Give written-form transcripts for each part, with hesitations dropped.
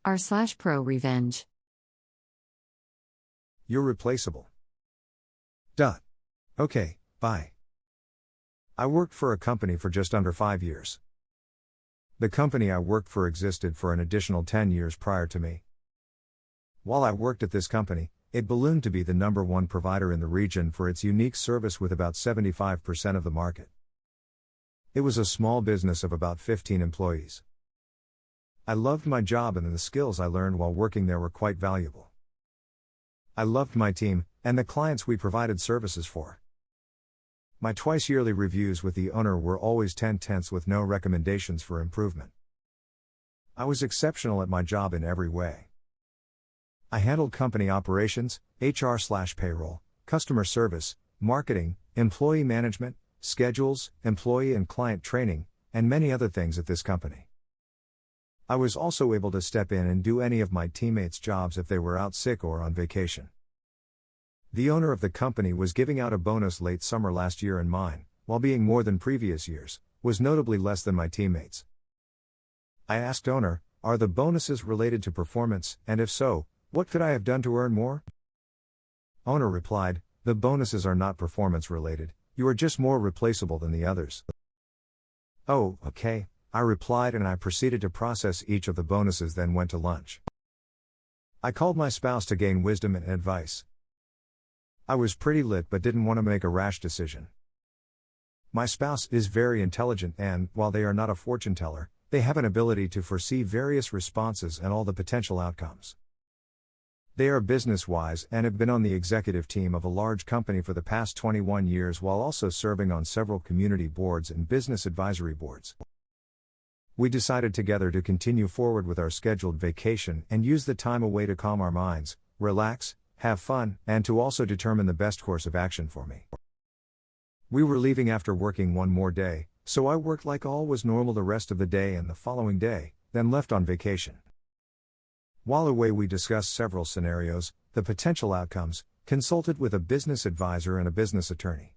r/ProRevenge. You're replaceable. Dot. Okay, bye. I worked for a company for just under 5 years. The company I worked for existed for an additional 10 years prior to me. While I worked at this company, it ballooned to be the number one provider in the region for its unique service with about 75% of the market. It was a small business of about 15 employees. I loved my job and the skills I learned while working there were quite valuable. I loved my team, and the clients we provided services for. My twice-yearly reviews with the owner were always 10/10 with no recommendations for improvement. I was exceptional at my job in every way. I handled company operations, HR/payroll, customer service, marketing, employee management, schedules, employee and client training, and many other things at this company. I was also able to step in and do any of my teammates' jobs if they were out sick or on vacation. The owner of the company was giving out a bonus late summer last year, and mine, while being more than previous years, was notably less than my teammates. I asked owner, are the bonuses related to performance, and if so, what could I have done to earn more? Owner replied, the bonuses are not performance related, you are just more replaceable than the others. Oh, okay, I replied, and I proceeded to process each of the bonuses, then went to lunch. I called my spouse to gain wisdom and advice. I was pretty lit but didn't want to make a rash decision. My spouse is very intelligent and, while they are not a fortune teller, they have an ability to foresee various responses and all the potential outcomes. They are business-wise and have been on the executive team of a large company for the past 21 years while also serving on several community boards and business advisory boards. We decided together to continue forward with our scheduled vacation and use the time away to calm our minds, relax, have fun, and to also determine the best course of action for me. We were leaving after working one more day, so I worked like all was normal the rest of the day and the following day, then left on vacation. While away we discussed several scenarios, the potential outcomes, consulted with a business advisor and a business attorney.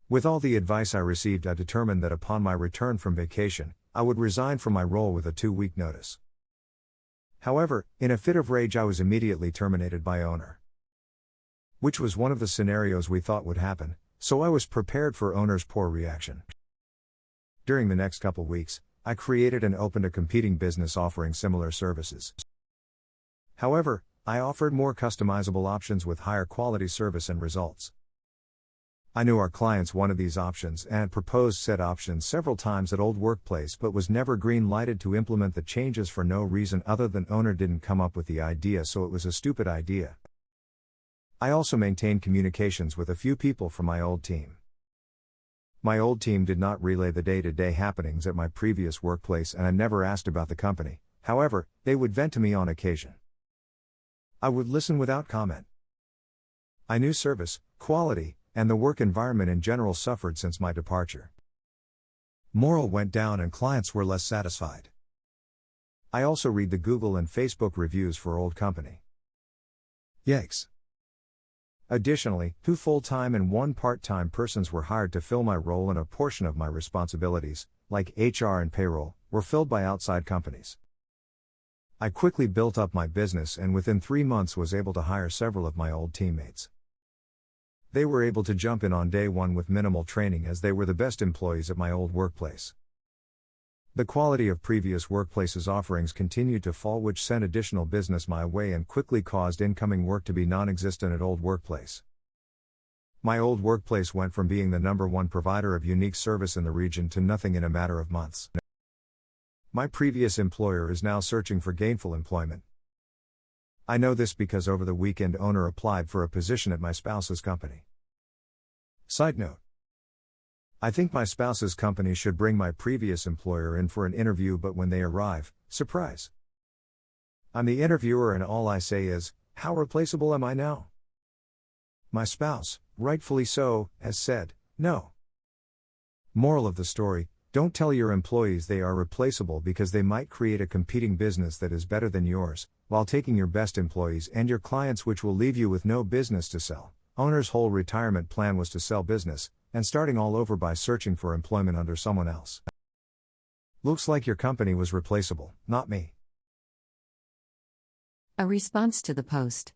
With all the advice I received, I determined that upon my return from vacation, I would resign from my role with a 2-week notice. However, in a fit of rage I was immediately terminated by owner. Which was one of the scenarios we thought would happen, so I was prepared for owner's poor reaction. During the next couple weeks, I created and opened a competing business offering similar services. However, I offered more customizable options with higher quality service and results. I knew our clients wanted these options and had proposed said options several times at old workplace but was never green-lighted to implement the changes for no reason other than owner didn't come up with the idea, so it was a stupid idea. I also maintained communications with a few people from my old team. My old team did not relay the day-to-day happenings at my previous workplace and I never asked about the company, however, they would vent to me on occasion. I would listen without comment. I knew service, quality, and the work environment in general suffered since my departure. Morale went down and clients were less satisfied. I also read the Google and Facebook reviews for old company. Yikes. Additionally, 2 full-time and 1 part-time persons were hired to fill my role, and a portion of my responsibilities, like HR and payroll, were filled by outside companies. I quickly built up my business and within 3 months was able to hire several of my old teammates. They were able to jump in on day one with minimal training as they were the best employees at my old workplace. The quality of previous workplaces' offerings continued to fall, which sent additional business my way and quickly caused incoming work to be non-existent at old workplace. My old workplace went from being the number one provider of unique service in the region to nothing in a matter of months. My previous employer is now searching for gainful employment. I know this because over the weekend owner applied for a position at my spouse's company. Side note. I think my spouse's company should bring my previous employer in for an interview, but when they arrive, surprise. I'm the interviewer and all I say is, how replaceable am I now? My spouse, rightfully so, has said, no. Moral of the story, don't tell your employees they are replaceable because they might create a competing business that is better than yours, while taking your best employees and your clients, which will leave you with no business to sell. Owner's whole retirement plan was to sell business, and starting all over by searching for employment under someone else. Looks like your company was replaceable, not me. A response to the post.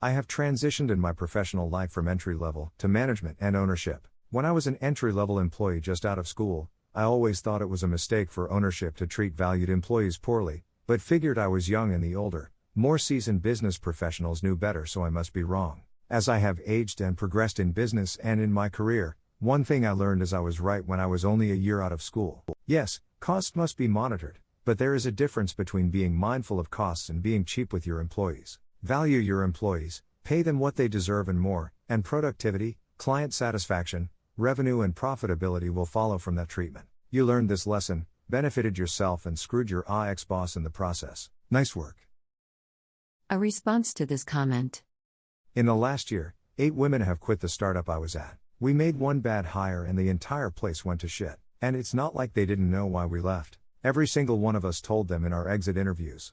I have transitioned in my professional life from entry level to management and ownership. When I was an entry level employee just out of school, I always thought it was a mistake for ownership to treat valued employees poorly, but figured I was young and the older, more seasoned business professionals knew better, so I must be wrong. As I have aged and progressed in business and in my career, one thing I learned is I was right when I was only a year out of school. Yes, costs must be monitored, but there is a difference between being mindful of costs and being cheap with your employees. Value your employees, pay them what they deserve and more, and productivity, client satisfaction, revenue and profitability will follow from that treatment. You learned this lesson, benefited yourself and screwed your ex-boss in the process. Nice work. A response to this comment. In the last year, 8 women have quit the startup I was at. We made one bad hire and the entire place went to shit. And it's not like they didn't know why we left. Every single one of us told them in our exit interviews.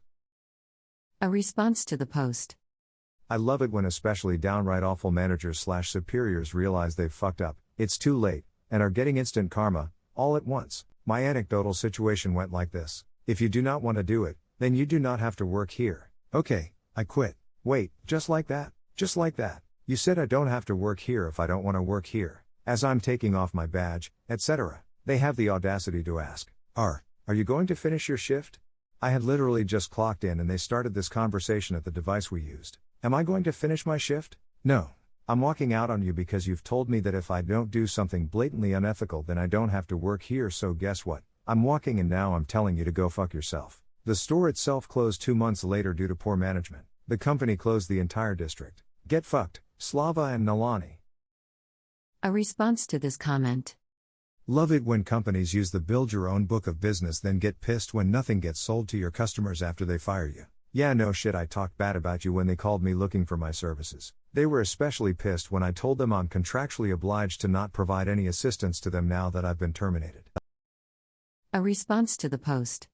A response to the post. I love it when especially downright awful managers/superiors realize they've fucked up, it's too late, and are getting instant karma, all at once. My anecdotal situation went like this. If you do not want to do it, then you do not have to work here. Okay, I quit. Wait, just like that? Just like that? You said I don't have to work here if I don't want to work here. As I'm taking off my badge, etc. They have the audacity to ask, Are you going to finish your shift? I had literally just clocked in and they started this conversation at the device we used. Am I going to finish my shift? No. I'm walking out on you because you've told me that if I don't do something blatantly unethical then I don't have to work here, so guess what? I'm walking and now I'm telling you to go fuck yourself. The store itself closed 2 months later due to poor management. The company closed the entire district. Get fucked, Slava and Nalani. A response to this comment. Love it when companies use the build your own book of business then get pissed when nothing gets sold to your customers after they fire you. Yeah, no shit, I talked bad about you when they called me looking for my services. They were especially pissed when I told them I'm contractually obliged to not provide any assistance to them now that I've been terminated. A response to the post.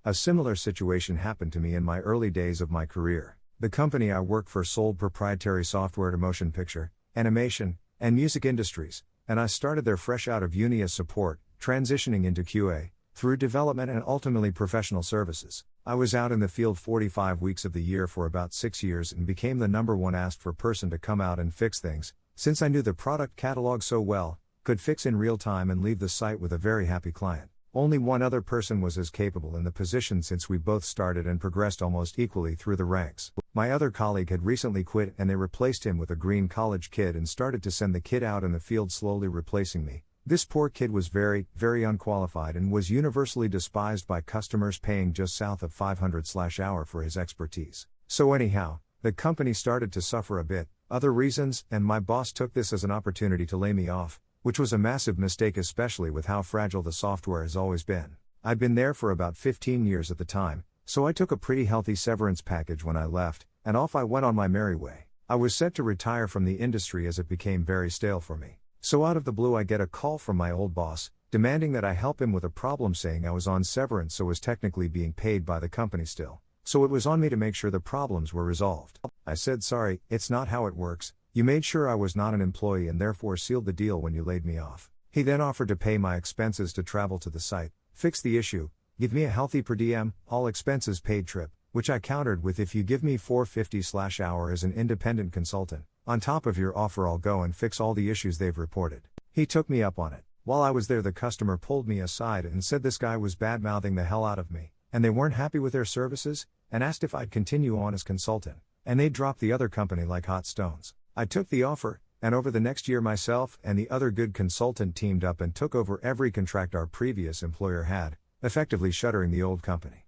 A similar situation happened to me in my early days of my career. The company I worked for sold proprietary software to motion picture, animation, and music industries, and I started there fresh out of uni as support, transitioning into QA, through development and ultimately professional services. I was out in the field 45 weeks of the year for about 6 years and became the number one asked for person to come out and fix things, since I knew the product catalog so well, could fix in real time and leave the site with a very happy client. Only one other person was as capable in the position since we both started and progressed almost equally through the ranks. My other colleague had recently quit and they replaced him with a green college kid and started to send the kid out in the field, slowly replacing me. This poor kid was very, very unqualified and was universally despised by customers, paying just south of $500/hour for his expertise. So anyhow, the company started to suffer a bit, other reasons, and my boss took this as an opportunity to lay me off, which was a massive mistake, especially with how fragile the software has always been. I'd been there for about 15 years at the time, so I took a pretty healthy severance package when I left, and off I went on my merry way. I was set to retire from the industry as it became very stale for me. So out of the blue I get a call from my old boss, demanding that I help him with a problem, saying I was on severance so was technically being paid by the company still. So it was on me to make sure the problems were resolved. I said, sorry, it's not how it works. You made sure I was not an employee and therefore sealed the deal when you laid me off. He then offered to pay my expenses to travel to the site, fix the issue, give me a healthy per diem, all expenses paid trip, which I countered with, if you give me $450/hour as an independent consultant, on top of your offer I'll go and fix all the issues they've reported. He took me up on it. While I was there the customer pulled me aside and said this guy was bad-mouthing the hell out of me, and they weren't happy with their services, and asked if I'd continue on as consultant, and they'd drop the other company like hot stones. I took the offer, and over the next year myself and the other good consultant teamed up and took over every contract our previous employer had, effectively shuttering the old company.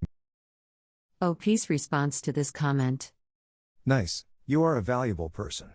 OP's response to this comment. Nice. You are a valuable person.